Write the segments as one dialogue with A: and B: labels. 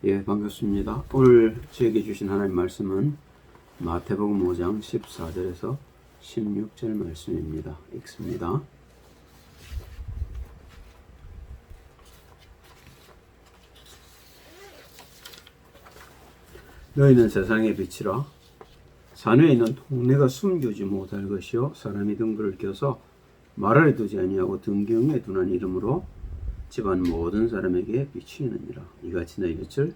A: 예, 반갑습니다. 오늘 저에게 주신 하나님 말씀은 마태복음 5장 14절에서 16절 말씀입니다. 읽습니다. 너희는 세상의 빛이라. 산에 있는 동네가 숨기지 못할 것이요 사람이 등불을 켜서 마루에 두지 아니하고 등경에 두는 이름으로 집안 모든 사람에게 비추느니라. 이같이 너희 빛을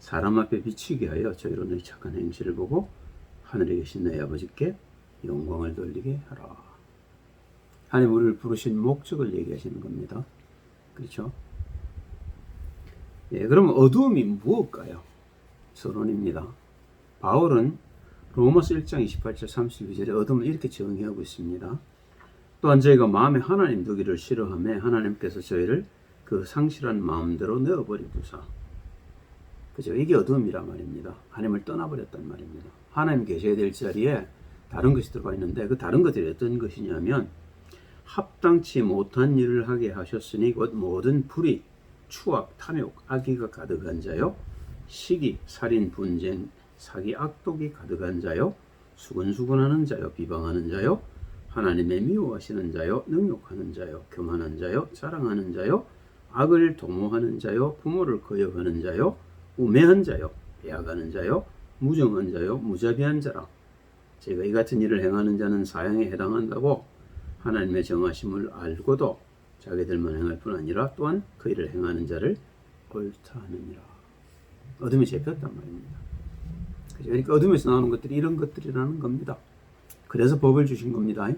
A: 사람 앞에 비추게 하여 저희로 너희 착한 행실을 보고 하늘에 계신 너희 아버지께 영광을 돌리게 하라. 하나님 우리를 부르신 목적을 얘기하시는 겁니다. 그렇죠? 예, 그럼 어두움이 무엇일까요? 서론입니다. 바울은 로마서 1장 28절 32절에 어둠을 이렇게 정의하고 있습니다. 또한 저희가 마음에 하나님 두기를 싫어하며 하나님께서 저희를 그 상실한 마음대로 내어버리고사. 그죠? 이게 어둠이란 말입니다. 하나님을 떠나버렸단 말입니다. 하나님 계셔야 될 자리에 다른 것이 들어가 있는데 그 다른 것들이 어떤 것이냐면 합당치 못한 일을 하게 하셨으니 곧 모든 불의, 추악, 탐욕, 악의가 가득한 자요, 시기, 살인, 분쟁, 사기, 악독이 가득한 자요, 수근수근하는 자요, 비방하는 자요, 하나님의 미워하시는 자요, 능욕하는 자요, 교만한 자요, 자랑하는 자요, 악을 도모하는 자요, 부모를 거역하는 자요, 우매한 자요, 빼앗가는 자요, 무정한 자요, 무자비한 자라. 제가 이 같은 일을 행하는 자는 사형에 해당한다고 하나님의 정하심을 알고도 자기들만 행할 뿐 아니라 또한 그 일을 행하는 자를 옳다 하느니라. 어둠이 잡혔단 말입니다. 그러니까 어둠에서 나오는 것들이 이런 것들이라는 겁니다. 그래서 법을 주신 겁니다.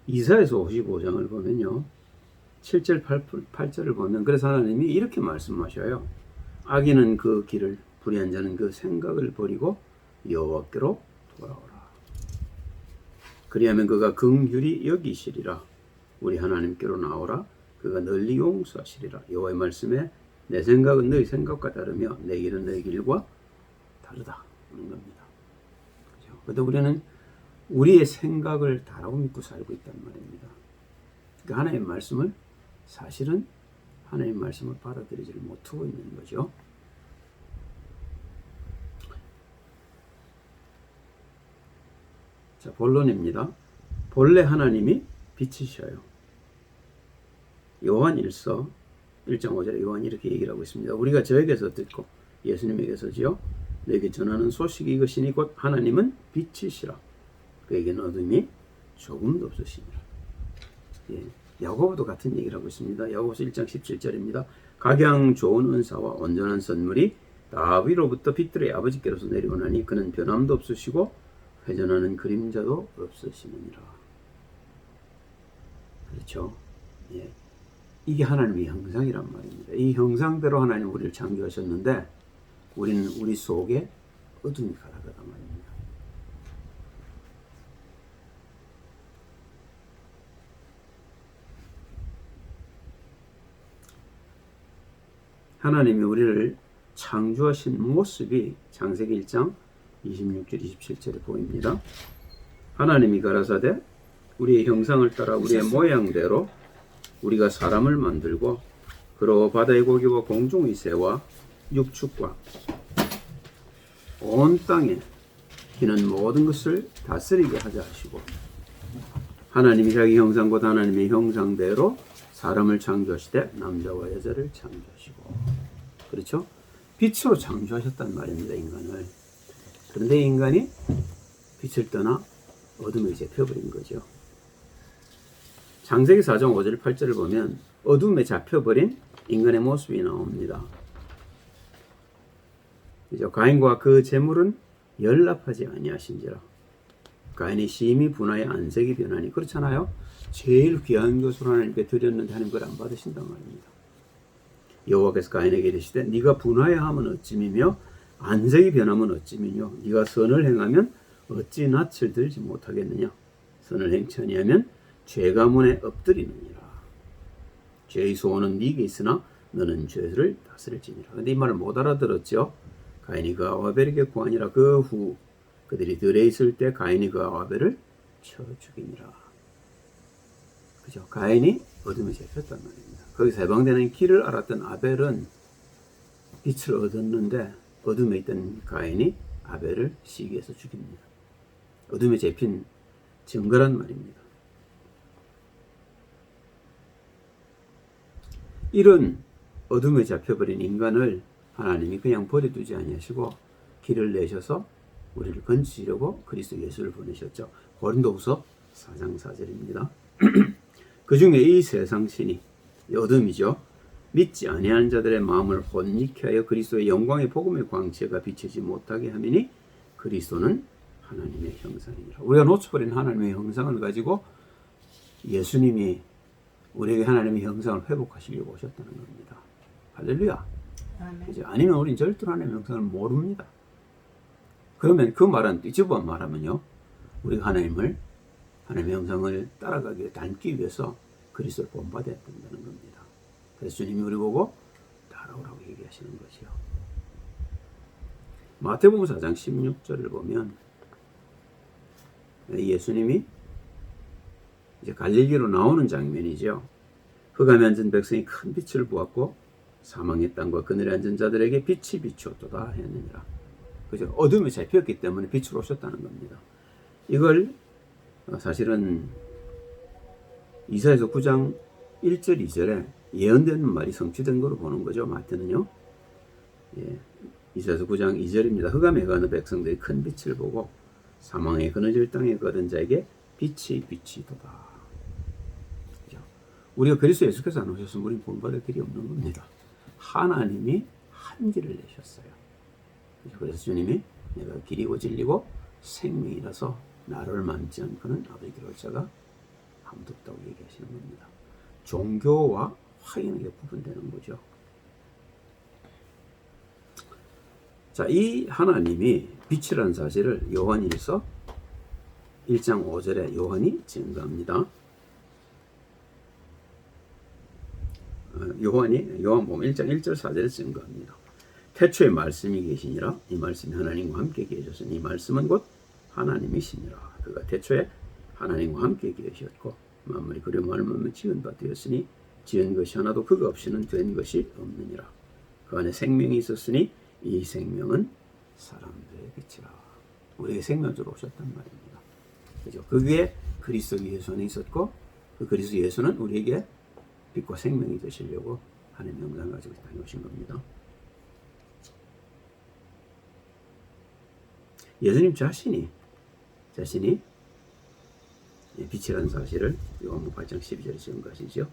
A: 이사야서 55장을 보면요, 7절 8절을 보면 그래서 하나님이 이렇게 말씀하셔요. 악인은 그 길을, 불의한 자는 그 생각을 버리고 여호와께로 돌아오라. 그리하면 그가 긍휼히 여기시리라. 우리 하나님께로 나오라. 그가 널리 용서하시리라. 여호와의 말씀에 내 생각은 너희 생각과 다르며 내 길은 너희 길과 다르다 하는 겁니다. 그렇죠? 그런데 우리는 우리의 생각을 다라고 믿고 살고 있단 말입니다. 그러니까 하나님의 말씀을 사실은 하나님의 말씀을 받아들이지를 못하고 있는 거죠. 자, 본론입니다. 본래 하나님이 빛이셔요. 요한 1서 1장 5절에 요한이 이렇게 얘기를 하고 있습니다. 우리가 저에게서 듣고 예수님에게서지요 너에게 전하는 소식이 이것이니 곧 하나님은 빛이시라. 그에게는 어둠이 조금도 없으시니라. 예, 야고보도 같은 얘기를 하고 있습니다. 야고보서 1장 17절입니다. 각양 좋은 은사와 온전한 선물이 다윗로부터 빛들의 아버지께로서 내려오나니 그는 변함도 없으시고 회전하는 그림자도 없으시느니라. 그렇죠? 예. 이게 하나님의 형상이란 말입니다. 이 형상대로 하나님 우리를 창조하셨는데 우리는 우리 속에 어둠이 가득하단 말입니다. 하나님이 우리를 창조하신 모습이 창세기 1장 26절 27절에 보입니다. 하나님이 가라사대 우리의 형상을 따라 우리의 모양대로 우리가 사람을 만들고 그로 바다의 고기와 공중의 새와 육축과 온 땅에 기는 모든 것을 다스리게 하자 하시고, 하나님이 자기 형상 곧 하나님의 형상대로 사람을 창조하시되 남자와 여자를 창조하시고. 그렇죠? 빛으로 창조하셨단 말입니다. 인간을. 그런데 인간이 빛을 떠나 어둠에 잡혀버린 거죠. 창세기 4장 5절 8절을 보면 어둠에 잡혀버린 인간의 모습이 나옵니다. 그죠? 가인과 그 제물은 연락하지 아니하신지라. 가인이 심히 분하여 안색이 변하니. 그렇잖아요. 제일 귀한 것으로 하나님께 드렸는데 하나님 그걸 안 받으신단 말입니다. 여호와께서 가인에게 이르시되 네가 분하여 하면 어찌미며 안색이 변하면 어찌미뇨. 네가 선을 행하면 어찌 낯을 들지 못하겠느냐. 선을 행치 아니하면 죄 가문에 엎드리느니라. 죄의 소원은 네게 있으나 너는 죄를 다스릴지니라. 근데 이 말을 못 알아들었죠. 가인이 그 아벨에게 구하니라. 그 후 그들이 들에 있을 때 가인이 그 아벨을 쳐 죽이니라. 그죠? 가인이 어둠에 잡혔단 말입니다. 거기서 해방되는 길을 알았던 아벨은 빛을 얻었는데 어둠에 있던 가인이 아벨을 시기해서 죽입니다. 어둠에 잡힌 증거란 말입니다. 이런 어둠에 잡혀버린 인간을 하나님이 그냥 버려두지 아니하시고 길을 내셔서 우리를 건지시려고 그리스도 예수를 보내셨죠. 고린도후서 4장 4절입니다. 그 중에 이 세상 신이 어둠이죠. 믿지 아니하는 자들의 마음을 혼미케 하여 그리스도의 영광의 복음의 광채가 비치지 못하게 하미니 그리스도는 하나님의 형상이니라. 우리가 놓쳐버린 하나님의 형상을 가지고 예수님이 우리에게 하나님의 형상을 회복하시려고 오셨다는 겁니다. 할렐루야. 그죠? 아니면 우리는 절대로 하나님의 형상을 모릅니다. 그러면 그 말은 뒤집어 말하면요, 우리가 하나님의 형상을 따라가기 위해 닮기 위해서 그리스도를 본받아야 된다는 겁니다. 그래서 주님이 우리 보고 따라오라고 얘기하시는 거죠. 마태복음 4장 16절을 보면 예수님이 이제 갈릴리로 나오는 장면이죠. 흑암에 앉은 백성이 큰 빛을 보았고 사망의 땅과 그늘에 앉은 자들에게 빛이 비추었도다 했느니라. 그죠? 어둠에 잡혔기 때문에 빛으로 오셨다는 겁니다. 이걸 사실은 이사야서 9장 1절 2절에 예언되는 말이 성취된 거로 보는 거죠. 마태는요. 예, 이사야서 9장 2절입니다. 흑암에 가는 백성들이 큰 빛을 보고 사망의 그늘질 땅에 거든 자에게 빛이 비치도다. 그죠? 우리가 그리스도 예수께서 안 오셨으면 우리는 본받을 길이 없는 겁니다. 하나님이 한 길을 내셨어요. 그래서 주님이 내가 길이고 진리고 생명이라서 나를 만지 않고는 아버지께로 올 자가 아무도 없다고 얘기하시는 겁니다. 종교와 확연하게 구분되는 거죠. 자, 이 하나님이 빛이라는 사실을 요한일서 1장 5절에 요한이 증거합니다. 요한복음 1장 1절 4절에 증거합니다. 태초에 말씀이 계시니라. 이 말씀이 하나님과 함께 계셨으니 이 말씀은 곧 하나님이시니라. 그가 태초에 하나님과 함께 계셨고 만물이 그려 말미암아 지은 바 되었으니 지은 것이 하나도 그가 없이는 된 것이 없느니라. 그 안에 생명이 있었으니 이 생명은 사람들의 빛이라. 우리에게 생명을 주러 오셨단 말입니다. 그죠? 그 위에 그리스도 예수 안에 있었고 그 그리스도 예수는 우리에게 빛과 생명이 되시려고 하나님의 영광을 가지고 다녀오신 겁니다. 예수님 자신이 빛이라는 사실을 요한복음 8장 12절에 증거하시죠.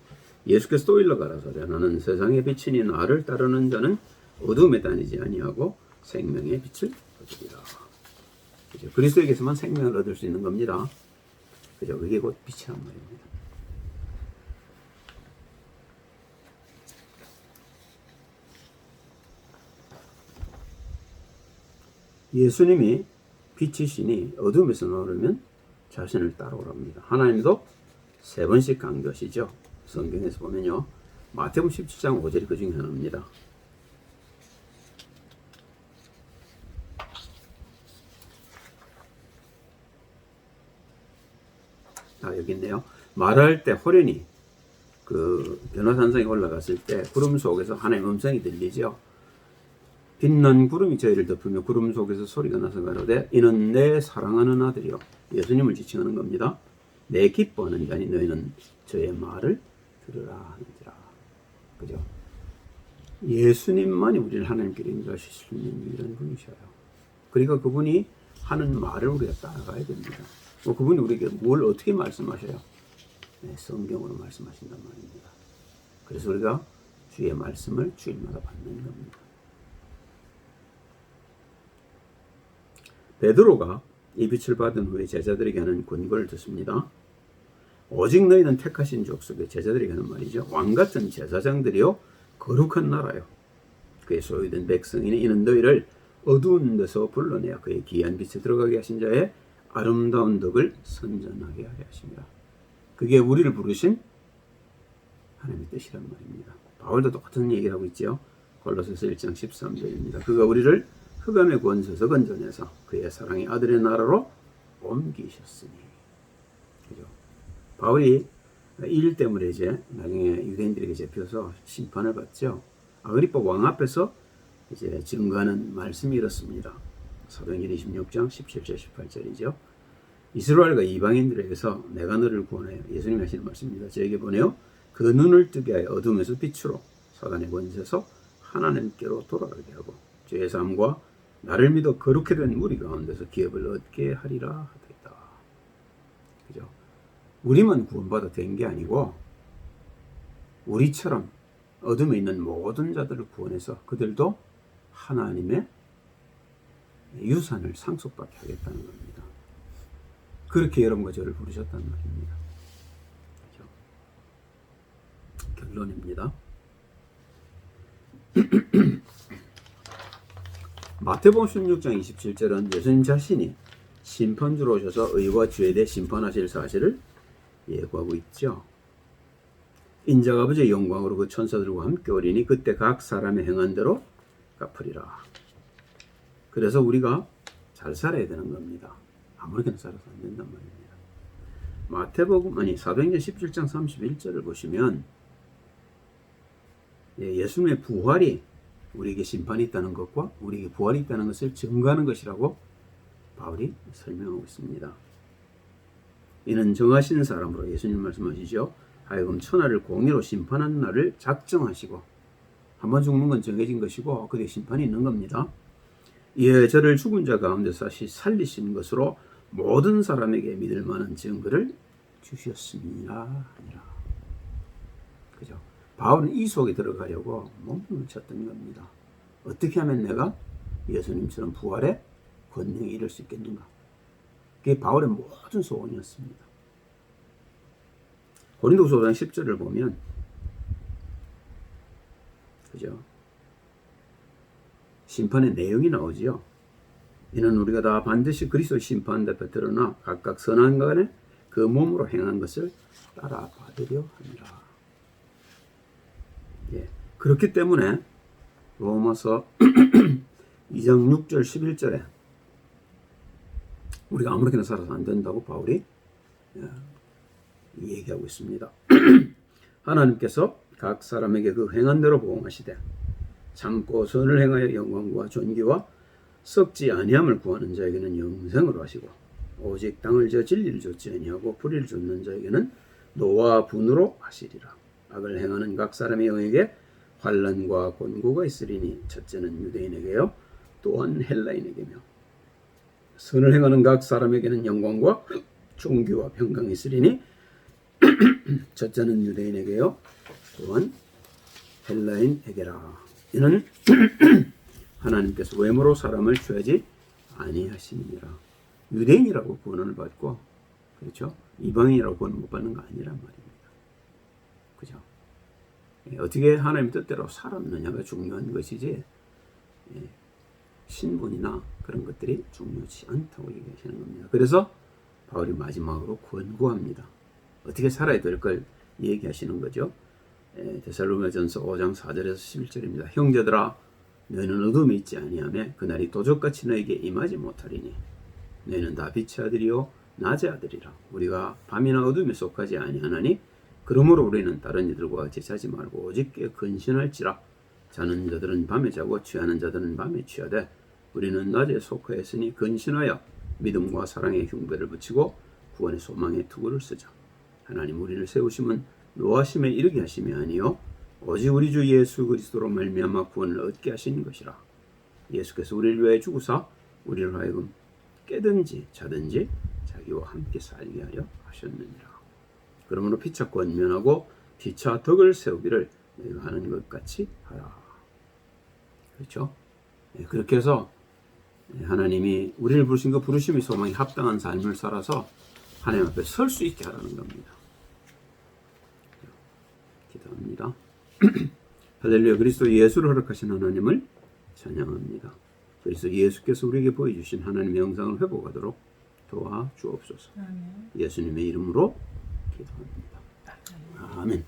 A: 예수께서 또 일러 가라사대 나는 세상의 빛이니 나를 따르는 자는 어둠에 다니지 아니하고 생명의 빛을 얻으리라. 그죠? 그리스도에게서만 생명을 얻을 수 있는 겁니다. 그죠? 그게 곧 빛이란 말입니다. 예수님이 빛이시니 어둠에서 나오려면 자신을 따라오랍니다. 하나님도 3번씩 강조하시죠. 성경에서 보면요. 마태복음 17장 5절이 그 중에 하나입니다. 여기 있네요. 말할 때 호련히 그 변화산성에 올라갔을 때 구름 속에서 하나님의 음성이 들리죠. 빛난 구름이 저희를 덮으며 구름 속에서 소리가 나서 가로되 이는 내 사랑하는 아들이요. 예수님을 지칭하는 겁니다. 내 기뻐하는 자니 너희는 저의 말을 들으라 하는지라. 그죠? 예수님만이 우리를 하나님께 인도하실 수 있는 유일한 분이셔요. 그러니까 그분이 하는 말을 우리가 따라가야 됩니다. 그분이 우리에게 뭘 어떻게 말씀하셔요? 네, 성경으로 말씀하신단 말입니다. 그래서 우리가 주의 말씀을 주일마다 받는 겁니다. 베드로가 이 빛을 받은 후에 제자들에게 하는 권고를 듣습니다. 오직 너희는 택하신 족속의 제자들에게 하는 말이죠. 왕같은 제사장들이요 거룩한 나라요 그의 소유된 백성이니 이는 너희를 어두운 데서 불러내어 그의 귀한 빛에 들어가게 하신 자의 아름다운 덕을 선전하게 하려 하십니다. 그게 우리를 부르신 하나님의 뜻이란 말입니다. 바울도 똑같은 얘기를 하고 있죠. 골로새서 1장 13절입니다. 그가 우리를 흑암의 권세에서 건져내서 그의 사랑의 아들의 나라로 옮기셨으니. 그죠? 바울이 이 일 때문에 이제 나중에 유대인들에게 잡혀서 심판을 받죠. 아그리빠 왕 앞에서 이제 증거하는 말씀이 이렇습니다. 사도행전 26장 17절 18절이죠. 이스라엘과 이방인들에게서 내가 너를 구원하여, 예수님이 하시는 말씀입니다. 저에게 보내어 그 눈을 뜨게 하여 어둠에서 빛으로 사단의 권세에서 하나님께로 돌아가게 하고 죄의 삶과 나를 믿어 거룩해 된 무리 가운데서 기업을 얻게 하리라 하더이다. 그죠? 우리만 구원받아 된 게 아니고 우리처럼 어둠에 있는 모든 자들을 구원해서 그들도 하나님의 유산을 상속받게 하겠다는 겁니다. 그렇게 여러분과 저를 부르셨다는 말입니다. 그렇죠? 결론입니다. 마태복음 16장 27절은 예수님 자신이 심판주로 오셔서 의와 죄에 대해 심판하실 사실을 예고하고 있죠. 인자가 아버지의 영광으로 그 천사들과 함께 오리니 그때 각 사람의 행한 대로 갚으리라. 그래서 우리가 잘 살아야 되는 겁니다. 아무렇게나 살아서 안 된단 말입니다. 사도행전 17장 31절을 보시면 예수님의 부활이 우리에게 심판이 있다는 것과 우리에게 부활이 있다는 것을 증거하는 것이라고 바울이 설명하고 있습니다. 이는 정하신 사람으로 예수님 말씀하시죠. 하여금 천하를 공의로 심판하는 날을 작정하시고, 한번 죽는 건 정해진 것이고 그뒤에 심판이 있는 겁니다. 이에 저를 죽은 자 가운데서 다시 살리신 것으로 모든 사람에게 믿을 만한 증거를 주셨습니다. 그죠? 바울은 이 속에 들어가려고 몸을 쳤던 겁니다. 어떻게 하면 내가 예수님처럼 부활의 권능에 이를 수 있겠는가? 그게 바울의 모든 소원이었습니다. 고린도후서 5장 10절을 보면, 그죠? 심판의 내용이 나오지요. 이는 우리가 다 반드시 그리스도의 심판 앞에 드러나 각각 선한 간에 그 몸으로 행한 것을 따라 받으려 합니다. 그렇기 때문에 로마서 2장 6절 11절에 우리가 아무렇게나 살아서 안 된다고 바울이 얘기하고 있습니다. 하나님께서 각 사람에게 그 행한 대로 보응하시되 참고 선을 행하여 영광과 존귀와 썩지 아니함을 구하는 자에게는 영생으로 하시고 오직 땅을 저 진리를 좇지 아니하고 불의를 좇는 자에게는 노와 분으로 하시리라. 악을 행하는 각 사람의 영에게 환난과 곤고가 있으리니 첫째는 유대인에게요 또한 헬라인에게며 선을 행하는 각 사람에게는 영광과 존귀와 평강이 있으리니 첫째는 유대인에게요 또한 헬라인에게라. 이는 하나님께서 외모로 사람을 취하지 아니하심이니라. 유대인이라고 구원을 받고, 그렇죠? 이방인이라고 구원 못 받는 거 아니란 말입니다. 그죠? 어떻게 하나님 뜻대로 살았느냐가 중요한 것이지 신분이나 그런 것들이 중요하지 않다고 얘기하시는 겁니다. 그래서 바울이 마지막으로 권고합니다. 어떻게 살아야 될 걸 얘기하시는 거죠. 데살로니가전서 5장 4절에서 11절입니다. 형제들아 너희는 어둠에 있지 아니하며 그날이 도적같이 너에게 임하지 못하리니 너희는 다 빛의 아들이요 낮의 아들이라. 우리가 밤이나 어둠에 속하지 아니하나니 그러므로 우리는 다른 이들과 같이 자지 말고 오직 근신할지라. 자는 자들은 밤에 자고 취하는 자들은 밤에 취하되 우리는 낮에 속하였으니 근신하여 믿음과 사랑의 흉배를 붙이고 구원의 소망의 투구를 쓰자. 하나님 우리를 세우심은 노하심에 이르게 하심이 아니요 오직 우리 주 예수 그리스도로 말미암아 구원을 얻게 하신 것이라. 예수께서 우리를 위하여 죽으사 우리를 하여금 깨든지 자든지 자기와 함께 살게 하려 하셨느니라. 그러므로 피차 권면하고 피차 덕을 세우기를 너희가 하는 것 같이 하라. 그렇죠? 그렇게 해서 하나님이 우리를 부르신 그 부르심의 소망에 합당한 삶을 살아서 하나님 앞에 설 수 있게 하라는 겁니다. 기도합니다. 할렐루야. 그리스도 예수를 허락하신 하나님을 찬양합니다. 그래서 예수께서 우리에게 보여주신 하나님의 영상을 회복하도록 도와주옵소서. 예수님의 이름으로 기도합니다. 아멘.